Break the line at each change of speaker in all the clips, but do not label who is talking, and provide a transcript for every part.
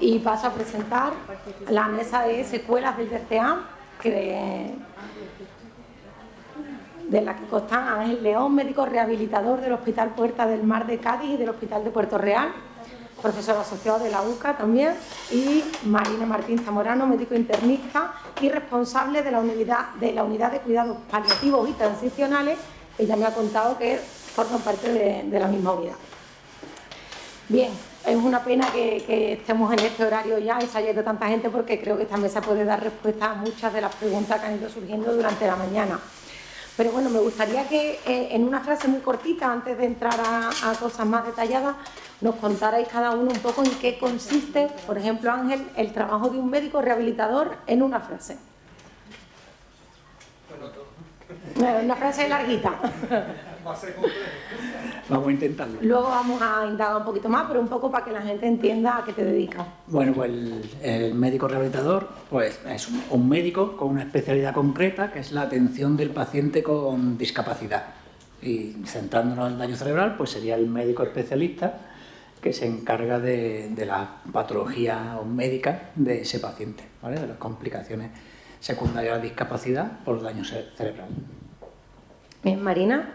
Y paso a presentar la mesa de secuelas del DCA, de la que constan Ángel León, médico rehabilitador del Hospital Puerta del Mar de Cádiz y del Hospital de Puerto Real, profesor asociado de la UCA también, y Marina Martín Zamorano, médico internista y responsable de la unidad de cuidados paliativos y transicionales, que ya me ha contado que forman parte de la misma unidad. Bien, es una pena que estemos en este horario ya y se haya ido tanta gente, porque creo que esta mesa puede dar respuesta a muchas de las preguntas que han ido surgiendo durante la mañana. Pero bueno, me gustaría que en una frase muy cortita, antes de entrar a cosas más detalladas, nos contarais cada uno un poco en qué consiste, por ejemplo, Ángel, el trabajo de un médico rehabilitador en una frase. Una frase larguita.
Vamos a intentarlo.
Luego vamos a indagar un poquito más, pero un poco para que la gente entienda a qué te dedicas.
Bueno, pues el médico rehabilitador pues es un médico con una especialidad concreta, que es la atención del paciente con discapacidad. Y centrándonos en el daño cerebral, pues sería el médico especialista que se encarga de la patología médica de ese paciente, ¿vale? De las complicaciones secundarias a la discapacidad por daño cerebral.
Bien, Marina.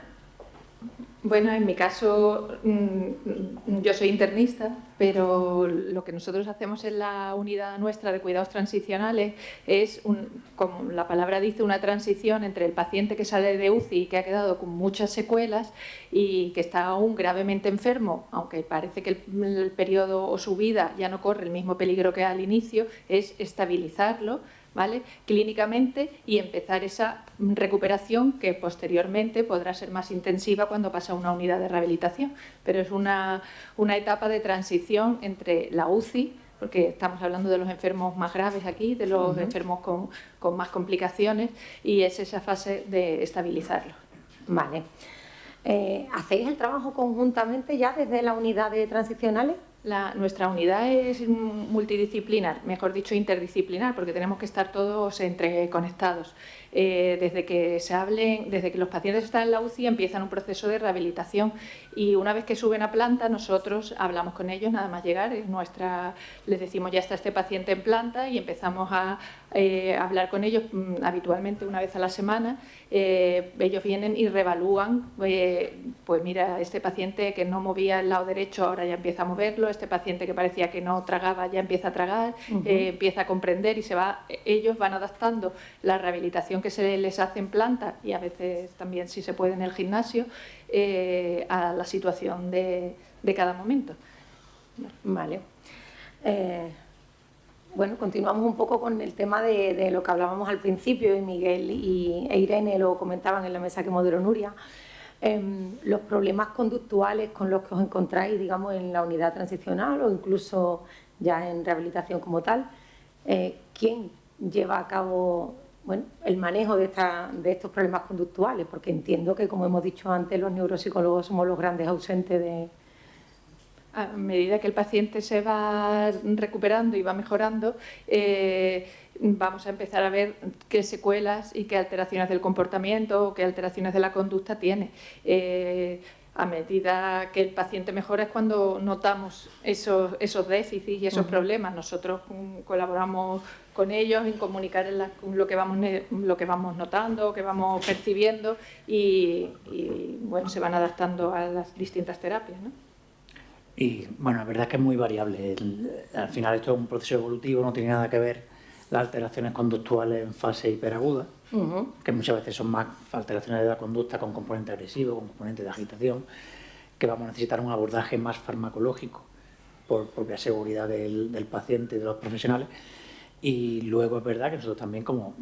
Bueno, en mi caso yo soy internista, pero lo que nosotros hacemos en la unidad nuestra de cuidados transicionales es, como la palabra dice, una transición entre el paciente que sale de UCI y que ha quedado con muchas secuelas y que está aún gravemente enfermo, aunque parece que el periodo o su vida ya no corre el mismo peligro que al inicio, es estabilizarlo, ¿vale?, clínicamente, y empezar esa recuperación que posteriormente podrá ser más intensiva cuando pasa a una unidad de rehabilitación. Pero es una etapa de transición entre la UCI, porque estamos hablando de los enfermos más graves aquí, de los enfermos con más complicaciones, y es esa fase de estabilizarlo.
Vale. ¿Hacéis el trabajo conjuntamente ya desde la unidad de transicionales?
Nuestra unidad es multidisciplinar, mejor dicho interdisciplinar, porque tenemos que estar todos entreconectados. Desde que los pacientes están en la UCI empiezan un proceso de rehabilitación, y una vez que suben a planta nosotros hablamos con ellos nada más llegar. Les decimos: ya está este paciente en planta, y empezamos a hablar con ellos habitualmente una vez a la semana. Ellos vienen y reevalúan, pues mira, este paciente que no movía el lado derecho ahora ya empieza a moverlo, este paciente que parecía que no tragaba ya empieza a tragar, empieza a comprender, y ellos van adaptando la rehabilitación que se les hace en planta, y a veces también, si se puede, en el gimnasio, a la situación de cada momento.
Vale. Bueno, continuamos un poco con el tema de lo que hablábamos al principio, y Miguel e Irene lo comentaban en la mesa que moderó Nuria. Los problemas conductuales con los que os encontráis, digamos, en la unidad transicional o incluso ya en rehabilitación como tal. ¿Quién lleva a cabo, bueno, el manejo de estos problemas conductuales? Porque entiendo que, como hemos dicho antes, los neuropsicólogos somos los grandes ausentes de...
A medida que el paciente se va recuperando y va mejorando, vamos a empezar a ver qué secuelas y qué alteraciones del comportamiento o qué alteraciones de la conducta tiene. A medida que el paciente mejora es cuando notamos esos déficits y esos problemas. Nosotros colaboramos con ellos en comunicar lo que vamos notando, que vamos percibiendo, y bueno, se van adaptando a las distintas terapias, ¿no?
Y bueno, la verdad es que es muy variable. Al final esto es un proceso evolutivo, no tiene nada que ver las alteraciones conductuales en fase hiperaguda, que muchas veces son más alteraciones de la conducta con componente agresivo, con componente de agitación, que vamos a necesitar un abordaje más farmacológico por propia seguridad del paciente y de los profesionales. Y luego es verdad que nosotros también, como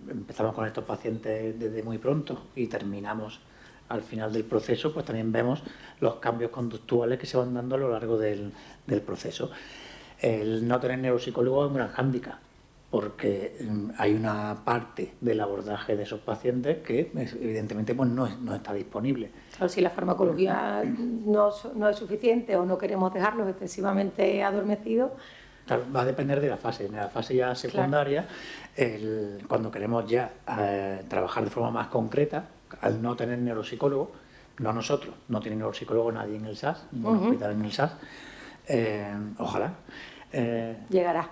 empezamos con estos pacientes desde muy pronto y terminamos al final del proceso, pues también vemos los cambios conductuales que se van dando a lo largo del proceso. El no tener neuropsicólogo es un gran hándicap, porque hay una parte del abordaje de esos pacientes que evidentemente pues no está disponible.
Claro, si la farmacología no es suficiente o no queremos dejarlos excesivamente adormecidos.
Claro, va a depender de la fase. En la fase ya secundaria, cuando queremos ya trabajar de forma más concreta, al no tener neuropsicólogo, no nosotros, no tiene neuropsicólogo nadie en el SAS, ningún hospital en el SAS, ojalá.
Llegará.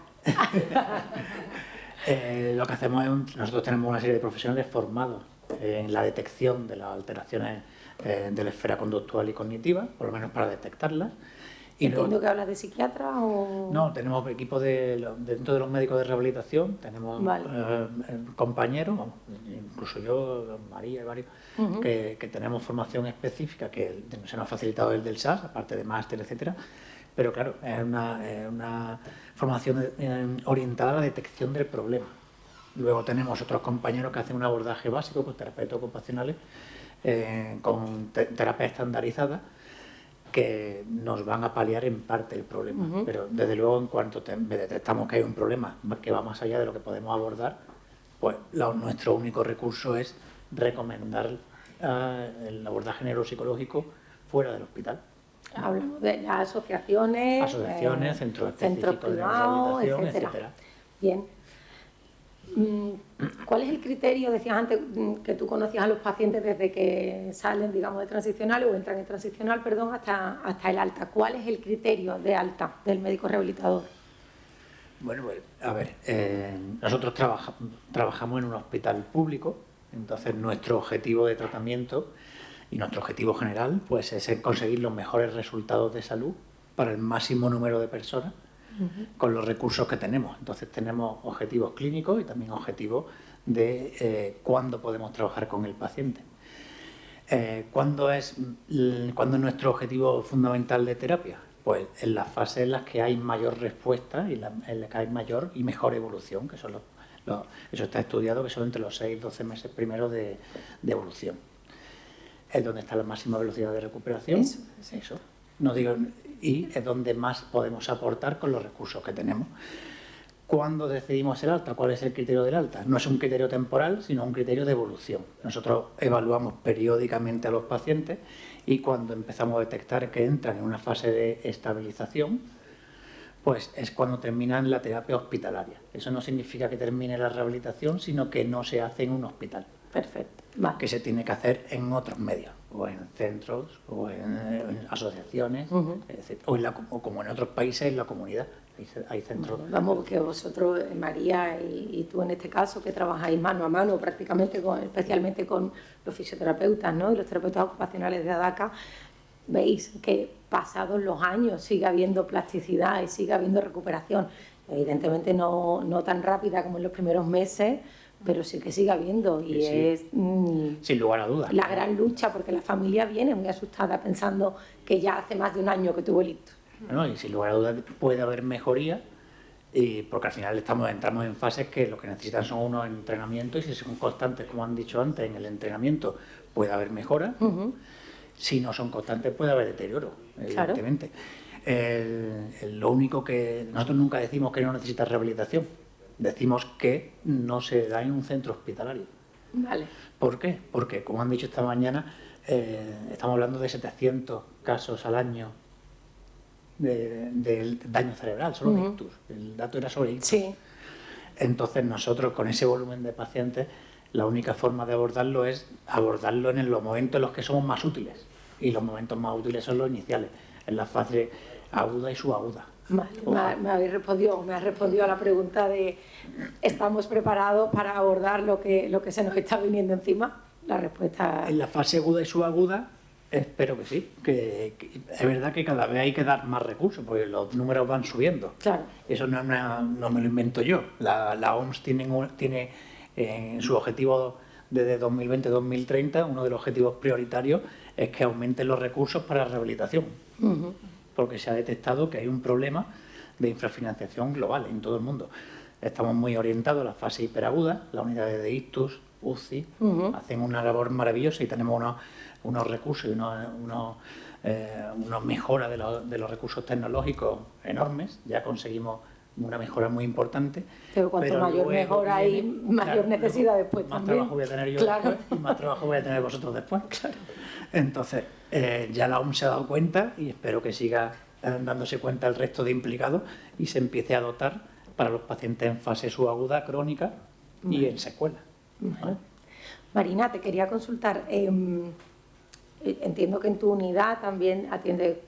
Lo que hacemos es, nosotros tenemos una serie de profesionales formados en la detección de las alteraciones de la esfera conductual y cognitiva, por lo menos para detectarlas. Y
Entiendo
luego,
que hablas de psiquiatras o...
no, tenemos equipos dentro de los médicos de rehabilitación, tenemos compañeros, incluso yo, María y varios, que tenemos formación específica, que se nos ha facilitado el del SAS, aparte de máster, etcétera. Pero claro, es una formación orientada a la detección del problema. Luego tenemos otros compañeros que hacen un abordaje básico con terapeutas ocupacionales, con terapia estandarizada, que nos van a paliar en parte el problema. Pero desde luego, en cuanto detectamos que hay un problema que va más allá de lo que podemos abordar, pues nuestro único recurso es recomendar el abordaje neuropsicológico fuera del hospital.
Hablamos de las asociaciones,
centros específicos de rehabilitación, etcétera.
Bien. ¿Cuál es el criterio? Decías antes que tú conocías a los pacientes desde que salen, digamos, de transicional o entran en transicional, perdón, hasta el alta. ¿Cuál es el criterio de alta del médico rehabilitador?
Bueno, pues, a ver, nosotros trabajamos en un hospital público, entonces nuestro objetivo de tratamiento y nuestro objetivo general pues es conseguir los mejores resultados de salud para el máximo número de personas con los recursos que tenemos. Entonces tenemos objetivos clínicos y también objetivos de cuándo podemos trabajar con el paciente. ¿Cuándo es nuestro objetivo fundamental de terapia? Pues en las fases en las que hay mayor respuesta y en las que hay mayor y mejor evolución, que son eso está estudiado, que son entre los 6 y 12 meses primeros de evolución. Es donde está la máxima velocidad de recuperación. Eso. No digo, y es donde más podemos aportar con los recursos que tenemos. ¿Cuándo decidimos el alta? ¿Cuál es el criterio del alta? No es un criterio temporal, sino un criterio de evolución. Nosotros evaluamos periódicamente a los pacientes y cuando empezamos a detectar que entran en una fase de estabilización, pues es cuando terminan la terapia hospitalaria. Eso no significa que termine la rehabilitación, sino que no se hace en un hospital.
Perfecto. Vale.
Que se tiene que hacer en otros medios, o en centros, o en asociaciones, o como en otros países, en la comunidad. Hay centros.
Vamos, porque vosotros, María, y tú en este caso, que trabajáis mano a mano prácticamente, especialmente con los fisioterapeutas, ¿no? Y los terapeutas ocupacionales de ADACA, veis que pasados los años sigue habiendo plasticidad y sigue habiendo recuperación. Evidentemente no tan rápida como en los primeros meses, pero sí que sigue habiendo y sí. Es
sin lugar a dudas
la gran lucha, porque la familia viene muy asustada pensando que ya hace más de un año que tuvo el ictus.
Bueno, y sin lugar a dudas puede haber mejoría, porque al final entramos en fases que lo que necesitan son unos entrenamientos, y si son constantes, como han dicho antes, en el entrenamiento puede haber mejora. Si no son constantes puede haber deterioro, evidentemente. Claro. Lo único que nosotros nunca decimos que no necesita rehabilitación. Decimos que no se da en un centro hospitalario.
Vale.
¿Por qué? Porque, como han dicho esta mañana, estamos hablando de 700 casos al año de daño cerebral, solo de ictus. El dato era sobre ictus.
Sí.
Entonces, nosotros, con ese volumen de pacientes, la única forma de abordarlo es abordarlo en los momentos en los que somos más útiles. Y los momentos más útiles son los iniciales, en la fase aguda y subaguda.
Vale, me has respondido a la pregunta de ¿estamos preparados para abordar lo que se nos está viniendo encima? La respuesta...
En la fase aguda y subaguda, espero que sí. Que es verdad que cada vez hay que dar más recursos, porque los números van subiendo.
Claro.
Eso no me lo invento yo. La OMS tiene en su objetivo desde 2020-2030, uno de los objetivos prioritarios es que aumenten los recursos para la rehabilitación. Porque se ha detectado que hay un problema de infrafinanciación global en todo el mundo. Estamos muy orientados a la fase hiperaguda, las unidades de ictus, UCI, hacen una labor maravillosa y tenemos unos recursos y unos mejoras de los recursos tecnológicos enormes. Ya conseguimos una mejora muy importante.
Pero cuanto mayor mejora hay, mayor necesidad después
más
también.
Más trabajo voy a tener yo después y más trabajo voy a tener vosotros después. Claro. Entonces, ya la OMS se ha dado cuenta y espero que siga dándose cuenta el resto de implicados y se empiece a dotar para los pacientes en fase subaguda crónica y en secuela.
Marina, te quería consultar. entiendo que en tu unidad también atiende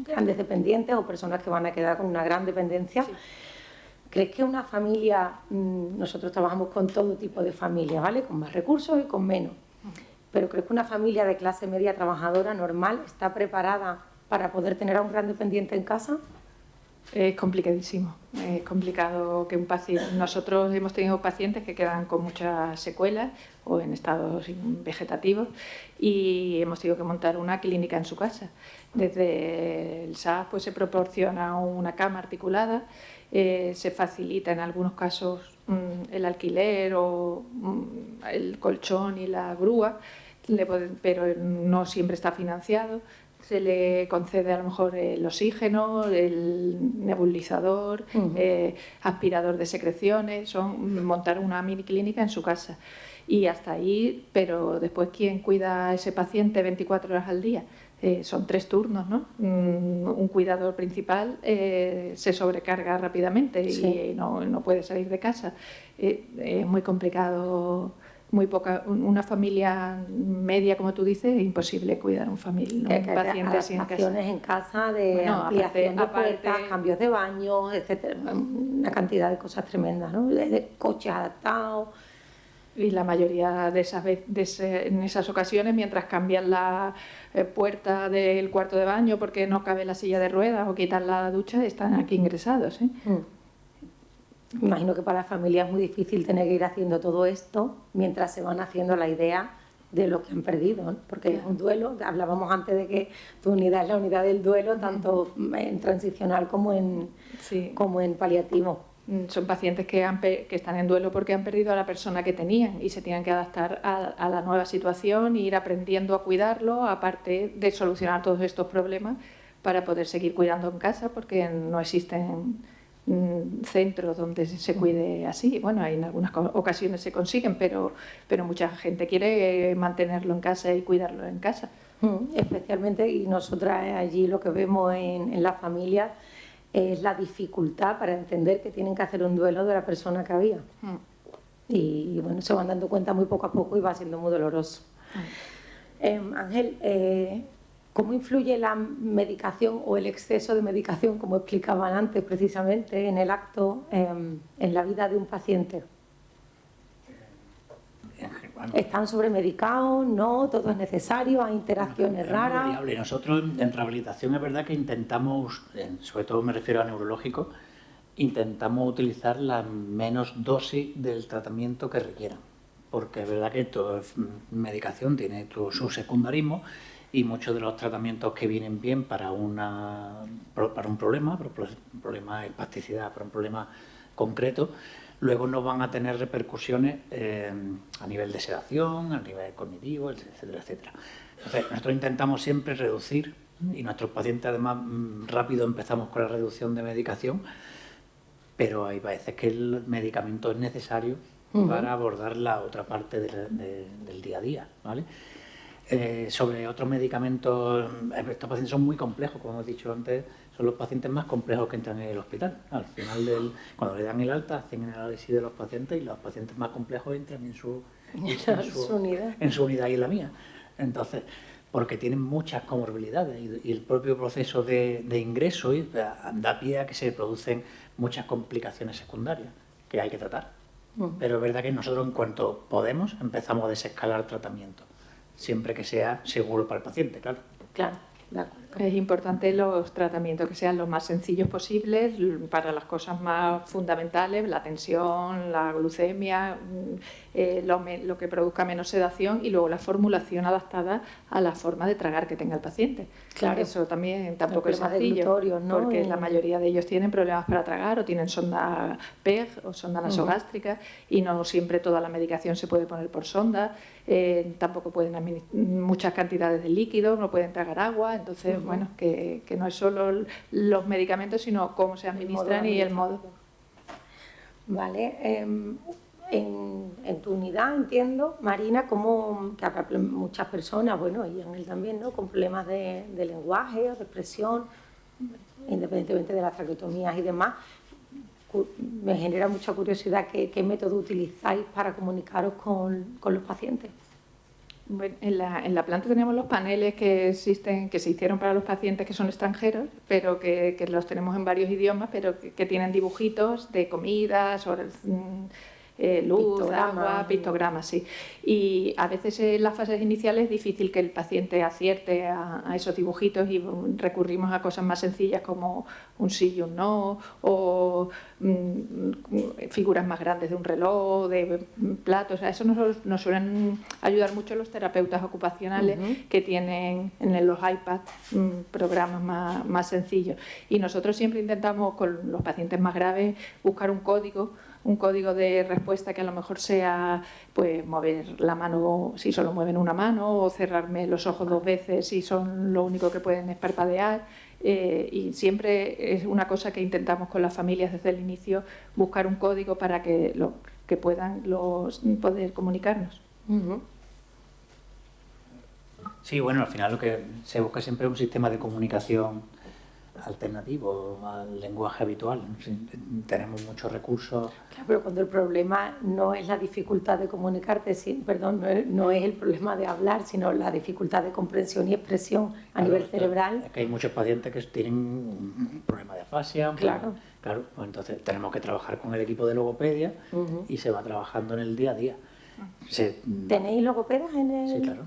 grandes dependientes o personas que van a quedar con una gran dependencia.
Sí.
¿Crees que una familia, nosotros trabajamos con todo tipo de familias, ¿vale? Con más recursos y con menos, pero ¿crees que una familia de clase media trabajadora normal está preparada para poder tener a un gran dependiente en casa?
Es complicadísimo, es complicado que un paciente... Nosotros hemos tenido pacientes que quedan con muchas secuelas o en estados vegetativos y hemos tenido que montar una clínica en su casa. Desde el SAS pues, se proporciona una cama articulada, se facilita en algunos casos el alquiler o el colchón y la grúa, pero no siempre está financiado. Se le concede a lo mejor el oxígeno, el nebulizador, aspirador de secreciones, montar una mini clínica en su casa. Y hasta ahí, pero después, ¿quién cuida a ese paciente 24 horas al día? Son 3 turnos, ¿no? Un cuidador principal se sobrecarga rápidamente y no puede salir de casa. Es muy complicado. Una familia media, como tú dices, es imposible cuidar un paciente así en casa.
En casa de ampliación de puertas, cambios de baños, etcétera, una cantidad de cosas tremendas, ¿no? De coches adaptados.
Y la mayoría de en esas ocasiones, mientras cambian la puerta del cuarto de baño porque no cabe la silla de ruedas o quitan la ducha, están aquí ingresados, ¿eh?
Imagino que para la familia es muy difícil tener que ir haciendo todo esto mientras se van haciendo la idea de lo que han perdido, ¿no? Porque es un duelo. Hablábamos antes de que tu unidad es la unidad del duelo, tanto en transicional como en paliativo.
Son pacientes que están en duelo porque han perdido a la persona que tenían y se tienen que adaptar a la nueva situación e ir aprendiendo a cuidarlo, aparte de solucionar todos estos problemas para poder seguir cuidando en casa, porque no existen centros donde se cuide así. Bueno, en algunas ocasiones se consiguen, pero mucha gente quiere mantenerlo en casa y cuidarlo en casa.
Especialmente, y nosotras allí lo que vemos en las familias es la dificultad para entender que tienen que hacer un duelo de la persona que había. Y bueno, se van dando cuenta muy poco a poco y va siendo muy doloroso. Ángel, ¿cómo influye la medicación o el exceso de medicación, como explicaban antes precisamente en el acto, en la vida de un paciente? ¿Están sobremedicados? ¿No? ¿Todo es necesario? ¿Hay interacciones raras?
Variable. Nosotros en rehabilitación es verdad que intentamos, sobre todo me refiero a neurológico, intentamos utilizar la menos dosis del tratamiento que requieran, porque es verdad que toda medicación tiene su secundarismo y muchos de los tratamientos que vienen bien para un problema, de espasticidad, para un problema concreto, luego no van a tener repercusiones a nivel de sedación, a nivel cognitivo, etcétera, etcétera. Entonces, nosotros intentamos siempre reducir, y nuestros pacientes además rápido empezamos con la reducción de medicación, pero hay veces que el medicamento es necesario para abordar la otra parte del día a día, ¿vale? Sobre otros medicamentos, estos pacientes son muy complejos, como hemos dicho antes, son los pacientes más complejos que entran en el hospital. Al final, cuando le dan el alta, hacen el análisis de los pacientes y los pacientes más complejos entran en su unidad y en la mía. Entonces, porque tienen muchas comorbilidades y el propio proceso de ingreso da pie a que se producen muchas complicaciones secundarias que hay que tratar. Pero es verdad que nosotros, en cuanto podemos, empezamos a desescalar tratamiento, siempre que sea seguro para el paciente, claro.
Claro, de acuerdo.
Es importante los tratamientos que sean los más sencillos posibles para las cosas más fundamentales, la tensión, la glucemia, lo que produzca menos sedación, y luego la formulación adaptada a la forma de tragar que tenga el paciente.
Claro.
Eso también tampoco es sencillo,
¿no?
Porque la mayoría de ellos tienen problemas para tragar o tienen sonda PEG o sonda nasogástrica y no siempre toda la medicación se puede poner por sonda. Tampoco pueden muchas cantidades de líquido, no pueden tragar agua, entonces bueno, que no es solo los medicamentos, sino cómo se administran y el modo.
Vale, en tu unidad entiendo, Marina, como que habrá muchas personas, bueno, y Ángel también, ¿no?, con problemas de lenguaje o de expresión, independientemente de las traqueotomías y demás. Me genera mucha curiosidad qué método utilizáis para comunicaros con los pacientes.
Bueno, en la planta tenemos los paneles que existen, que se hicieron para los pacientes que son extranjeros, pero que los tenemos en varios idiomas, pero que tienen dibujitos de comida, sobre luz, agua, pictogramas, sí. Y a veces en las fases iniciales es difícil que el paciente acierte a esos dibujitos y recurrimos a cosas más sencillas como un sí y un no, o figuras más grandes de un reloj, de platos. A eso nos suelen ayudar mucho los terapeutas ocupacionales que tienen en los iPads programas más sencillos. Y nosotros siempre intentamos con los pacientes más graves buscar un código de respuesta que a lo mejor sea pues mover la mano si solo mueven una mano, o cerrarme los ojos 2 veces si son lo único que pueden es parpadear. Y siempre es una cosa que intentamos con las familias desde el inicio, buscar un código para que puedan poder comunicarnos.
Sí, bueno, al final lo que se busca siempre es un sistema de comunicación alternativo al lenguaje habitual. Tenemos muchos recursos.
Claro, pero cuando el problema no es la dificultad de comunicarte, no es el problema de hablar, sino la dificultad de comprensión y expresión a nivel cerebral.
Es que hay muchos pacientes que tienen un problema de afasia.
Claro.
Claro, pues entonces tenemos que trabajar con el equipo de logopedia y se va trabajando en el día a día.
¿Tenéis logopedas en el...?
Sí, claro.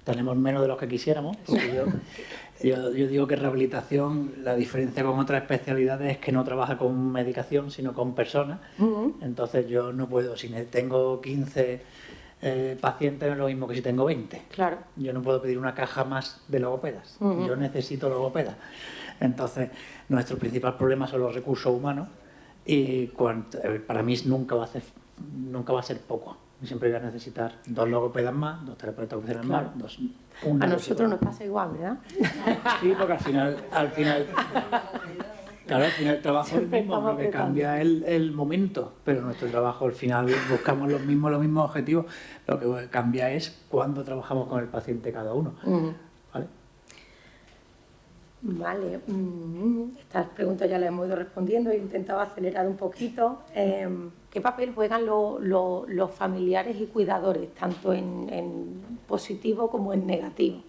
Tenemos menos de los que quisiéramos, porque yo digo que rehabilitación, la diferencia con otras especialidades es que no trabaja con medicación, sino con personas. Entonces yo no puedo, si tengo 15 pacientes, es lo mismo que si tengo 20.
Claro.
Yo no puedo pedir una caja más de logopedas, yo necesito logopedas. Entonces, nuestro principal problema son los recursos humanos y para mí nunca va a ser poco. Siempre voy a necesitar 2 logopedas más, 2 terapeutas ocupacionales más,
a nosotros nos pasa igual, ¿verdad?
Sí, porque al final el trabajo es el mismo, lo que cambia es el momento, pero nuestro trabajo al final buscamos los mismos objetivos, lo que cambia es cuándo trabajamos con el paciente cada uno. ¿Vale?
Vale, estas preguntas ya las hemos ido respondiendo, he intentado acelerar un poquito. ¿Qué papel juegan los familiares y cuidadores, tanto en positivo como en negativo?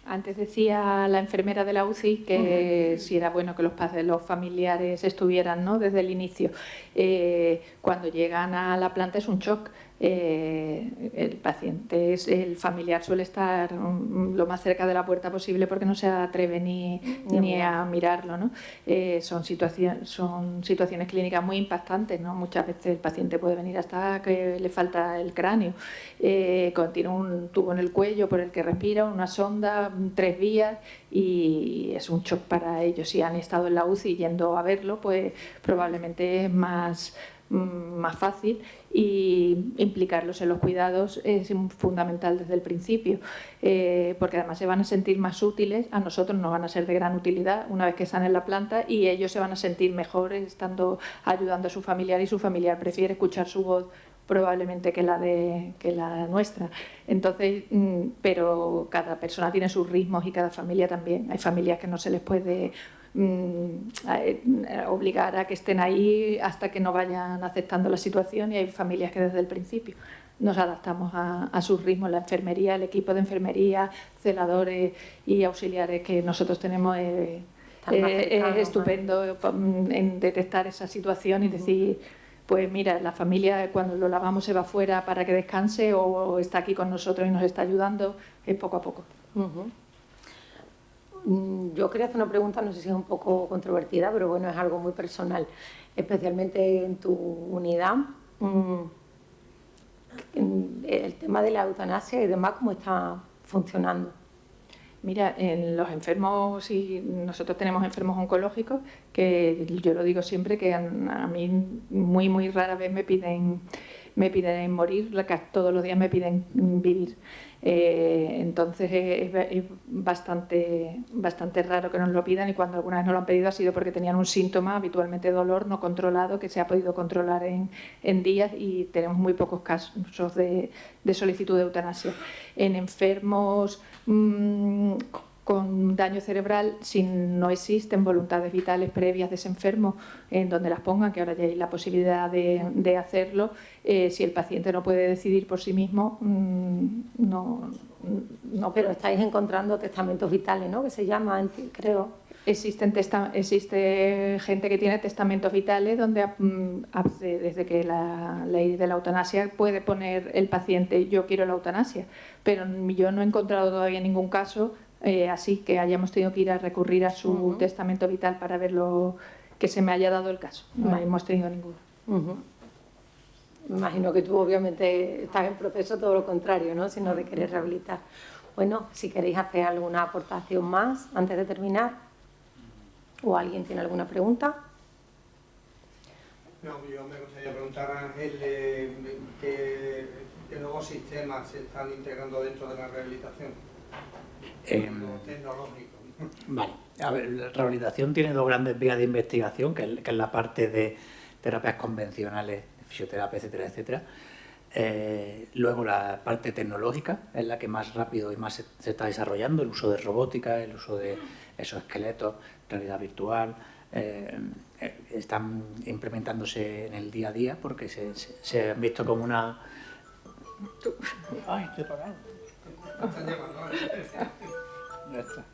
Antes decía la enfermera de la UCI que si era bueno que los familiares estuvieran, ¿no?, desde el inicio. Cuando llegan a la planta es un shock. El familiar suele estar lo más cerca de la puerta posible porque no se atreve ni a mirarlo, ¿no? Son situaciones clínicas muy impactantes, ¿no? Muchas veces el paciente puede venir hasta que le falta el cráneo, tiene un tubo en el cuello por el que respira, una sonda, 3 vías, y es un shock para ellos. Si han estado en la UCI yendo a verlo, pues probablemente es más fácil, y implicarlos en los cuidados es fundamental desde el principio, porque además se van a sentir más útiles, a nosotros nos van a ser de gran utilidad una vez que están en la planta, y ellos se van a sentir mejor ayudando a su familiar, y su familiar prefiere escuchar su voz probablemente que la nuestra. Entonces, pero cada persona tiene sus ritmos y cada familia también. Hay familias que no se les puede obligar a que estén ahí hasta que no vayan aceptando la situación, y hay familias que desde el principio nos adaptamos a sus ritmos. La enfermería, el equipo de enfermería, celadores y auxiliares que nosotros tenemos es estupendo en detectar esa situación y decir, pues mira, la familia cuando lo lavamos se va fuera para que descanse, o está aquí con nosotros y nos está ayudando, es poco a poco.
Yo quería hacer una pregunta, no sé si es un poco controvertida, pero bueno, es algo muy personal, especialmente en tu unidad. El tema de la eutanasia y demás, ¿cómo está funcionando?
Mira, en los enfermos, y nosotros tenemos enfermos oncológicos, que yo lo digo siempre, que a mí muy rara vez me piden morir, todos los días me piden vivir. Entonces es bastante raro que nos lo pidan, y cuando alguna vez nos lo han pedido ha sido porque tenían un síntoma, habitualmente dolor no controlado, que se ha podido controlar en días, y tenemos muy pocos casos de solicitud de eutanasia. En enfermos con daño cerebral, si no existen voluntades vitales previas de ese enfermo en donde las pongan, que ahora ya hay la posibilidad de hacerlo, si el paciente no puede decidir por sí mismo, no.
Pero estáis encontrando testamentos vitales, ¿no? Que se llama, creo.
Existe gente que tiene testamentos vitales donde desde que la ley de la eutanasia puede poner el paciente yo quiero la eutanasia, pero yo no he encontrado todavía ningún caso así que hayamos tenido que ir a recurrir a su testamento vital para verlo, que se me haya dado el caso. No hemos tenido ninguno.
Me imagino que tú obviamente estás en proceso todo lo contrario, ¿no? Sino de querer rehabilitar. Bueno, si queréis hacer alguna aportación más antes de terminar. ¿O alguien tiene alguna pregunta?
No, yo me gustaría preguntar a Ángel qué nuevos sistemas se están integrando dentro de la rehabilitación. Tecnológico.
Vale, a ver, la rehabilitación tiene dos grandes vías de investigación, que es la parte de terapias convencionales, fisioterapia, etcétera, etcétera. Luego la parte tecnológica es la que más rápido y más se está desarrollando, el uso de robótica, el uso de exoesqueletos, realidad virtual, están implementándose en el día a día porque se han visto como una... ¡Ay, estoy parado! Ya está.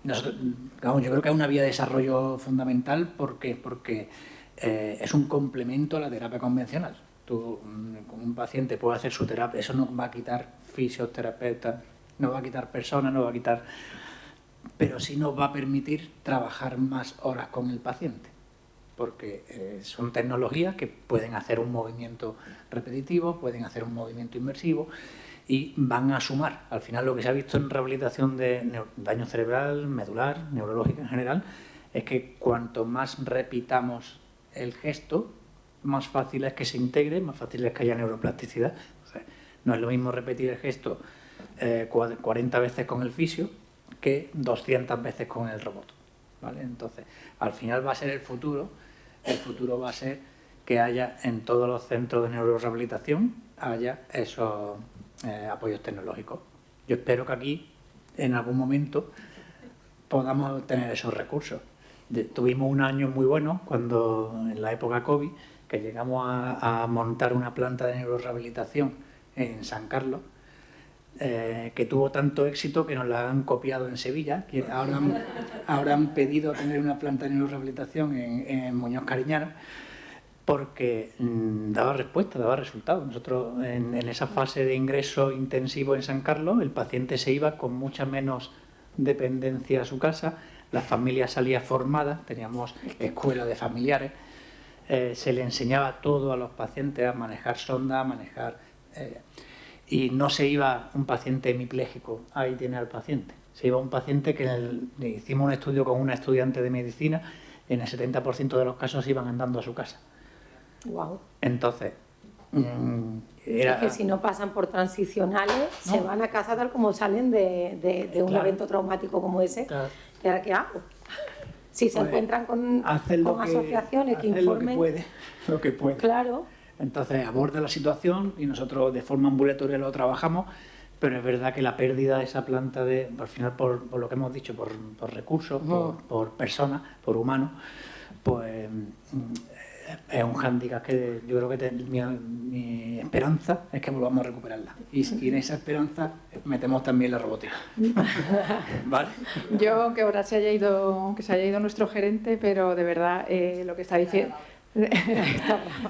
Yo creo que es una vía de desarrollo fundamental porque es un complemento a la terapia convencional. Tú, con un paciente puede hacer su terapia, eso no va a quitar fisioterapeuta, no va a quitar personas, no va a quitar... pero sí nos va a permitir trabajar más horas con el paciente, porque son tecnologías que pueden hacer un movimiento repetitivo, pueden hacer un movimiento inmersivo y van a sumar. Al final lo que se ha visto en rehabilitación de daño cerebral, medular, neurológico en general, es que cuanto más repitamos el gesto, más fácil es que se integre, más fácil es que haya neuroplasticidad. O sea, no es lo mismo repetir el gesto 40 veces con el fisio que 200 veces con el robot, ¿vale? Entonces, al final va a ser el futuro va a ser que haya en todos los centros de neurorehabilitación haya esos apoyos tecnológicos. Yo espero que aquí, en algún momento, podamos tener esos recursos. Tuvimos un año muy bueno cuando, en la época COVID, que llegamos a montar una planta de neurorehabilitación en San Carlos, que tuvo tanto éxito que nos la han copiado en Sevilla, que ahora han pedido tener una planta de neurorehabilitación en Muñoz Cariñano, porque daba respuesta, daba resultados. Nosotros en esa fase de ingreso intensivo en San Carlos, el paciente se iba con mucha menos dependencia a su casa, la familia salía formada, teníamos escuela de familiares, se le enseñaba todo a los pacientes, a manejar sonda, a manejar... y no se iba un paciente hemipléjico, ahí tiene al paciente. Se iba un paciente que hicimos un estudio con una estudiante de medicina, en el 70% de los casos iban andando a su casa.
Wow.
Entonces,
es que si no pasan por transicionales, no, se van a casa tal como salen de un evento traumático como ese. Claro. ¿Y ahora qué hago? Si se encuentran con asociaciones que informen...
Lo que puede.
Claro.
Entonces aborda la situación y nosotros de forma ambulatoria lo trabajamos, pero es verdad que la pérdida de esa planta, al final por lo que hemos dicho, por recursos, por personas, por humanos, pues es un hándicap que yo creo que mi esperanza es que volvamos a recuperarla. Y en esa esperanza metemos también la robótica. ¿Vale?
Yo, que ahora se haya ido nuestro gerente, pero de verdad lo que está diciendo...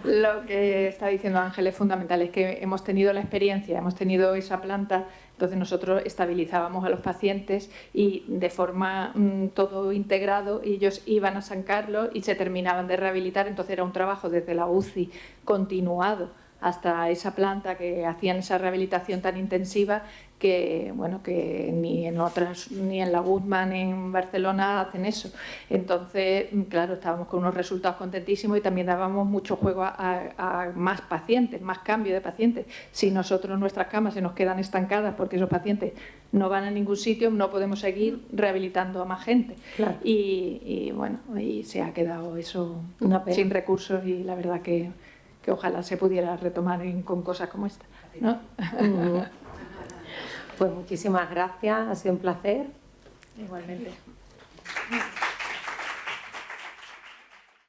Lo que está diciendo Ángel es fundamental, es que hemos tenido la experiencia, hemos tenido esa planta, entonces nosotros estabilizábamos a los pacientes y de forma todo integrado, y ellos iban a San Carlos y se terminaban de rehabilitar, entonces era un trabajo desde la UCI continuado hasta esa planta, que hacían esa rehabilitación tan intensiva que, bueno, que ni en la Guzmán en Barcelona hacen eso. Entonces, claro, estábamos con unos resultados contentísimos y también dábamos mucho juego a más pacientes, más cambio de pacientes. Si nosotros, nuestras camas se nos quedan estancadas porque esos pacientes no van a ningún sitio, no podemos seguir rehabilitando a más gente. Claro. Y bueno, ahí se ha quedado eso sin recursos, y la verdad que ojalá se pudiera retomar con cosas como esta, ¿no?
Pues muchísimas gracias, ha sido un placer.
Igualmente.